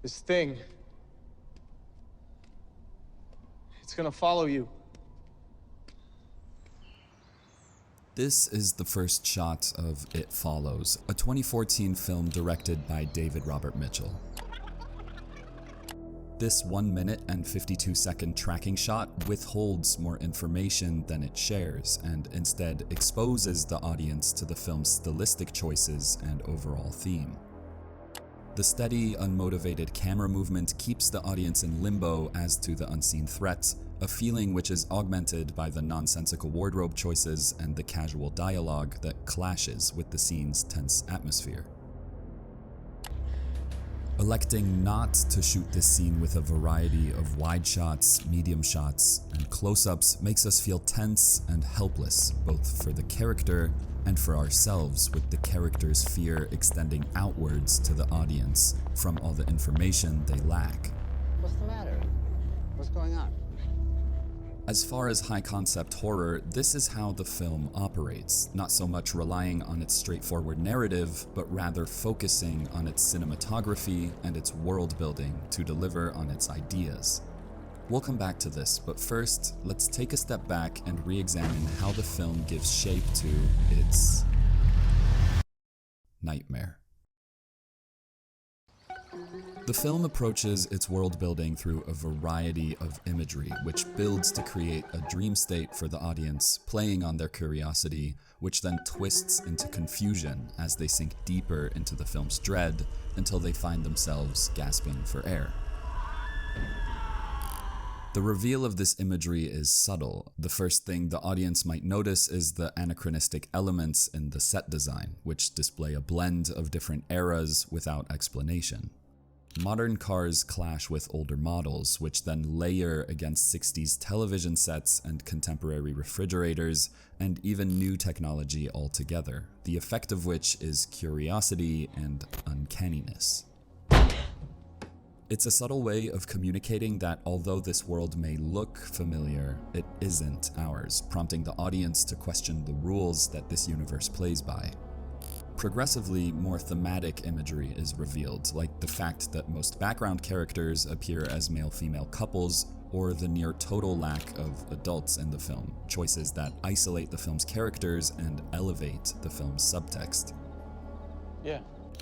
This thing, it's gonna follow you. This is the first shot of It Follows, a 2014 film directed by David Robert Mitchell. This 1 minute and 52-second tracking shot withholds more information than it shares, and instead exposes the audience to the film's stylistic choices and overall theme. The steady, unmotivated camera movement keeps the audience in limbo as to the unseen threat, a feeling which is augmented by the nonsensical wardrobe choices and the casual dialogue that clashes with the scene's tense atmosphere. Electing not to shoot this scene with a variety of wide shots, medium shots, and close-ups makes us feel tense and helpless, both for the character and for ourselves, with the character's fear extending outwards to the audience from all the information they lack. What's the matter? What's going on? As far as high-concept horror, this is how the film operates, not so much relying on its straightforward narrative, but rather focusing on its cinematography and its world-building to deliver on its ideas. We'll come back to this, but first, let's take a step back and re-examine how the film gives shape to its nightmare. The film approaches its world building through a variety of imagery, which builds to create a dream state for the audience, playing on their curiosity, which then twists into confusion as they sink deeper into the film's dread until they find themselves gasping for air. The reveal of this imagery is subtle. The first thing the audience might notice is the anachronistic elements in the set design, which display a blend of different eras without explanation. Modern cars clash with older models, which then layer against 60s television sets and contemporary refrigerators, and even new technology altogether, the effect of which is curiosity and uncanniness. It's a subtle way of communicating that although this world may look familiar, it isn't ours, prompting the audience to question the rules that this universe plays by. Progressively, more thematic imagery is revealed, like the fact that most background characters appear as male-female couples, or the near total lack of adults in the film, choices that isolate the film's characters and elevate the film's subtext. Yeah.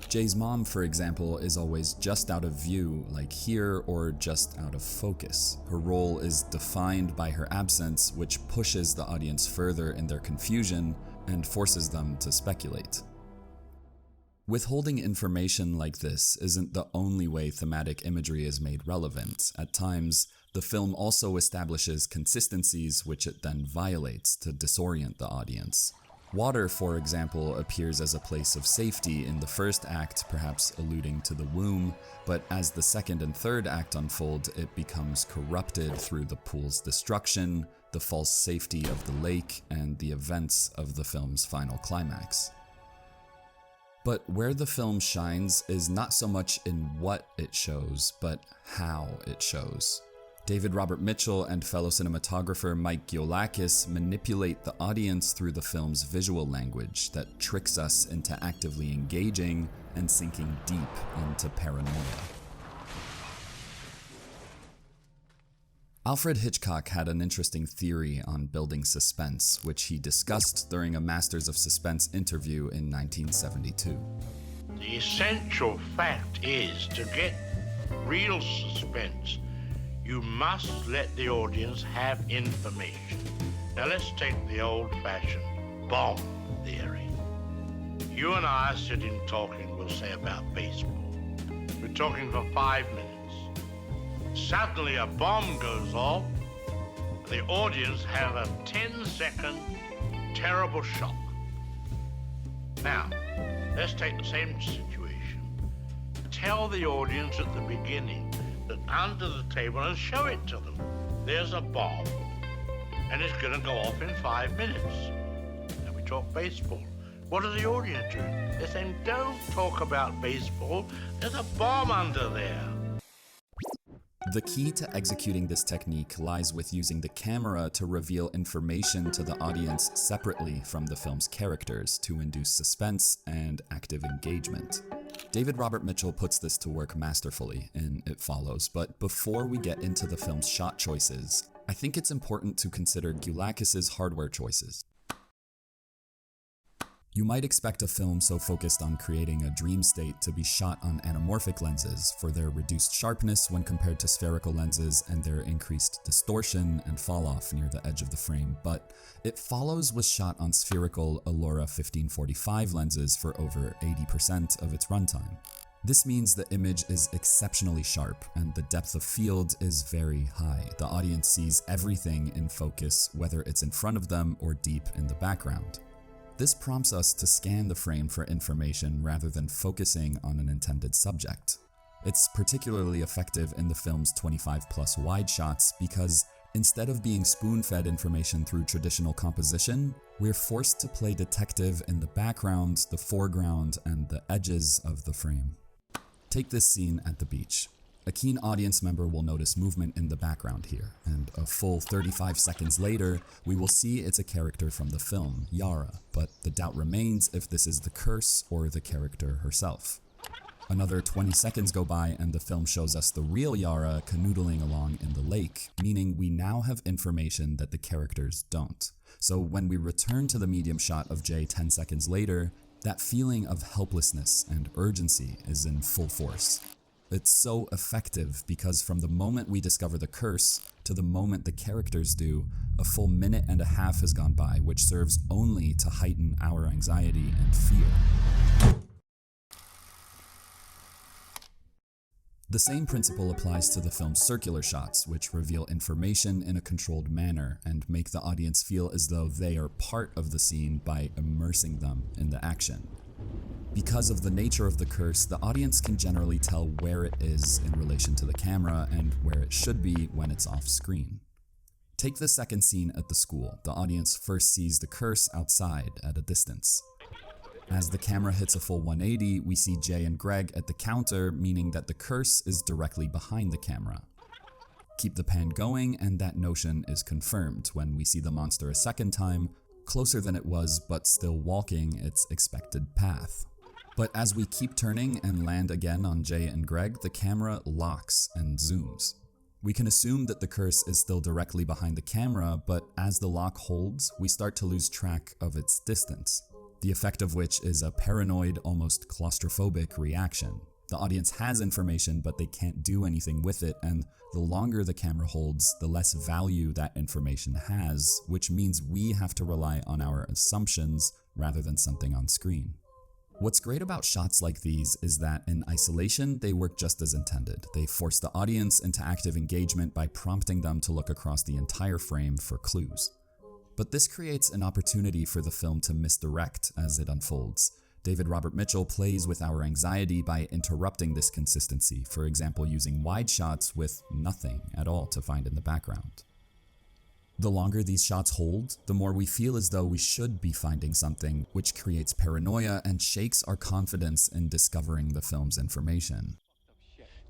Jay's mom, for example, is always just out of view, like here, or just out of focus. Her role is defined by her absence, which pushes the audience further in their confusion and forces them to speculate. Withholding information like this isn't the only way thematic imagery is made relevant. At times, the film also establishes consistencies which it then violates to disorient the audience. Water, for example, appears as a place of safety in the first act, perhaps alluding to the womb, but as the second and third act unfold, it becomes corrupted through the pool's destruction, the false safety of the lake, and the events of the film's final climax. But where the film shines is not so much in what it shows, but how it shows. David Robert Mitchell and fellow cinematographer Mike Giolakis manipulate the audience through the film's visual language that tricks us into actively engaging and sinking deep into paranoia. Alfred Hitchcock had an interesting theory on building suspense, which he discussed during a Masters of Suspense interview in 1972. The essential fact is, to get real suspense, you must let the audience have information. Now let's take the old-fashioned bomb theory. You and I are sitting talking, we'll say about baseball. We're talking for 5 minutes. Suddenly a bomb goes off. The audience have a 10-second terrible shock. Now, let's take the same situation. Tell the audience at the beginning that under the table, and show it to them, there's a bomb, and it's gonna go off in 5 minutes. Now we talk baseball. What are the audience doing? They're saying, don't talk about baseball, there's a bomb under there. The key to executing this technique lies with using the camera to reveal information to the audience separately from the film's characters to induce suspense and active engagement. David Robert Mitchell puts this to work masterfully in It Follows, but before we get into the film's shot choices, I think it's important to consider Gulakis' hardware choices. You might expect a film so focused on creating a dream state to be shot on anamorphic lenses for their reduced sharpness when compared to spherical lenses and their increased distortion and fall-off near the edge of the frame, but It Follows was shot on spherical Alura 1545 lenses for over 80% of its runtime. This means the image is exceptionally sharp and the depth of field is very high. The audience sees everything in focus, whether it's in front of them or deep in the background. This prompts us to scan the frame for information rather than focusing on an intended subject. It's particularly effective in the film's 25+ wide shots because instead of being spoon-fed information through traditional composition, we're forced to play detective in the background, the foreground, and the edges of the frame. Take this scene at the beach. A keen audience member will notice movement in the background here, and a full 35 seconds later, we will see it's a character from the film, Yara, but the doubt remains if this is the curse or the character herself. Another 20 seconds go by and the film shows us the real Yara canoodling along in the lake, meaning we now have information that the characters don't. So when we return to the medium shot of Jay 10 seconds later, that feeling of helplessness and urgency is in full force. It's so effective because from the moment we discover the curse to the moment the characters do, a full minute and a half has gone by, which serves only to heighten our anxiety and fear. The same principle applies to the film's circular shots, which reveal information in a controlled manner and make the audience feel as though they are part of the scene by immersing them in the action. Because of the nature of the curse, the audience can generally tell where it is in relation to the camera and where it should be when it's off screen. Take the second scene at the school. The audience first sees the curse outside at a distance. As the camera hits a full 180, we see Jay and Greg at the counter, meaning that the curse is directly behind the camera. Keep the pan going and that notion is confirmed when we see the monster a second time, closer than it was but still walking its expected path. But as we keep turning and land again on Jay and Greg, the camera locks and zooms. We can assume that the curse is still directly behind the camera, but as the lock holds, we start to lose track of its distance, the effect of which is a paranoid, almost claustrophobic reaction. The audience has information, but they can't do anything with it, and the longer the camera holds, the less value that information has, which means we have to rely on our assumptions rather than something on screen. What's great about shots like these is that in isolation, they work just as intended. They force the audience into active engagement by prompting them to look across the entire frame for clues. But this creates an opportunity for the film to misdirect as it unfolds. David Robert Mitchell plays with our anxiety by interrupting this consistency, for example using wide shots with nothing at all to find in the background. The longer these shots hold, the more we feel as though we should be finding something, which creates paranoia and shakes our confidence in discovering the film's information.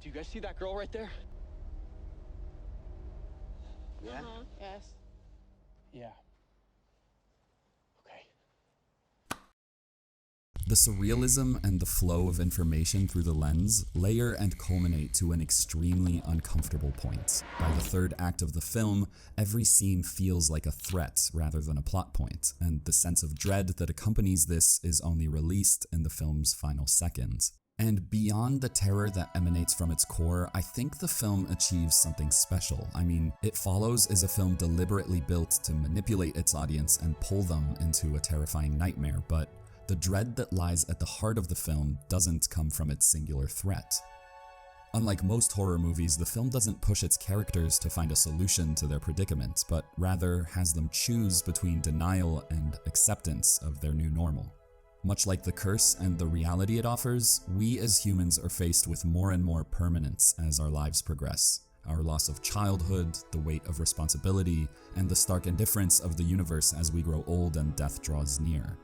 Do you guys see that girl right there? Yeah? Yes. Yeah. Okay. The surrealism and the flow of information through the lens layer and culminate to an extremely uncomfortable point. By the third act of the film, every scene feels like a threat rather than a plot point, and the sense of dread that accompanies this is only released in the film's final seconds. And beyond the terror that emanates from its core, I think the film achieves something special. I mean, It Follows is a film deliberately built to manipulate its audience and pull them into a terrifying nightmare, but the dread that lies at the heart of the film doesn't come from its singular threat. Unlike most horror movies, the film doesn't push its characters to find a solution to their predicament, but rather has them choose between denial and acceptance of their new normal. Much like the curse and the reality it offers, we as humans are faced with more and more permanence as our lives progress. Our loss of childhood, the weight of responsibility, and the stark indifference of the universe as we grow old and death draws near.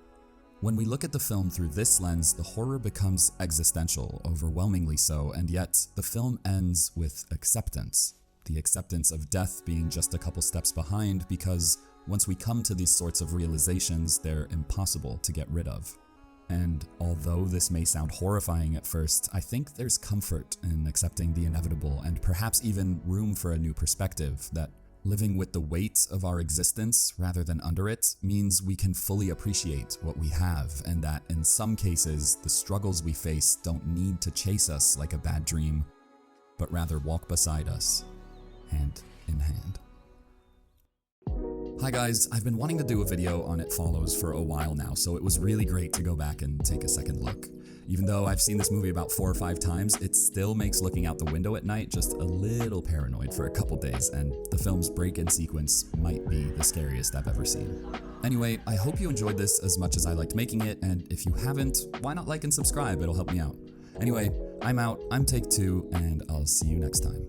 When we look at the film through this lens, the horror becomes existential, overwhelmingly so, and yet the film ends with acceptance. The acceptance of death being just a couple steps behind, because once we come to these sorts of realizations, they're impossible to get rid of. And although this may sound horrifying at first, I think there's comfort in accepting the inevitable and perhaps even room for a new perspective, that living with the weight of our existence rather than under it means we can fully appreciate what we have, and that in some cases, the struggles we face don't need to chase us like a bad dream, but rather walk beside us, hand in hand. Hi guys, I've been wanting to do a video on It Follows for a while now, so it was really great to go back and take a second look. Even though I've seen this movie about 4 or 5 times, it still makes looking out the window at night just a little paranoid for a couple days, and the film's break-in sequence might be the scariest I've ever seen. Anyway, I hope you enjoyed this as much as I liked making it, and if you haven't, why not like and subscribe? It'll help me out. Anyway, I'm out, I'm Take 2, and I'll see you next time.